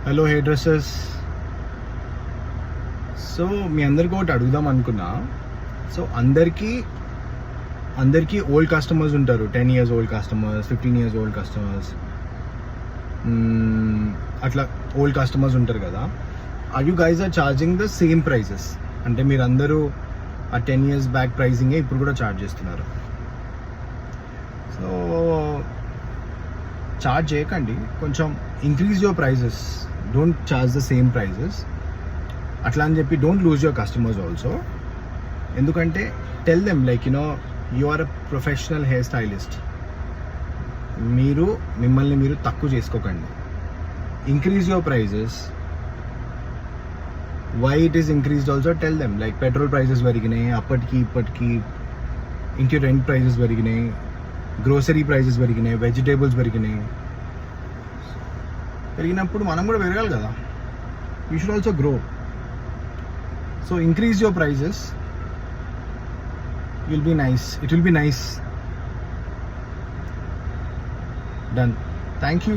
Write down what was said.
Hello hair dresses. So మీ అందరికీ ఒకటి అడుగుదాం అనుకున్నా. సో అందరికీ ఓల్డ్ కస్టమర్స్ ఉంటారు, 10 years old customers, 15 years old customers, అట్లా ఓల్డ్ కస్టమర్స్ ఉంటారు కదా. You guys are charging the same prices? అంటే మీరు అందరూ ఆ 10 years బ్యాక్ ప్రైజింగే ఇప్పుడు కూడా ఛార్జ్ చేస్తున్నారు. సో ఛార్జ్ చేయకండి, కొంచెం increase your prices. Don't charge the same prices. అట్లా అని చెప్పి don't lose your customers also. ఎందుకంటే tell them like you are a professional hair stylist. మిమ్మల్ని మీరు తక్కువ చేసుకోకండి. Increase your prices. Why it is increased also tell them. Like petrol prices పెరిగినాయి, అప్పటికి ఇప్పటికి ఇంటి రెంట్ ప్రైజెస్ పెరిగినాయి, గ్రోసరీ ప్రైజెస్ పెరిగినాయి, వెజిటేబుల్స్ పెరిగినప్పుడు మనం కూడా పెరగాలి కదా. You should also grow. So increase your prices. It will be nice. Done. Thank you.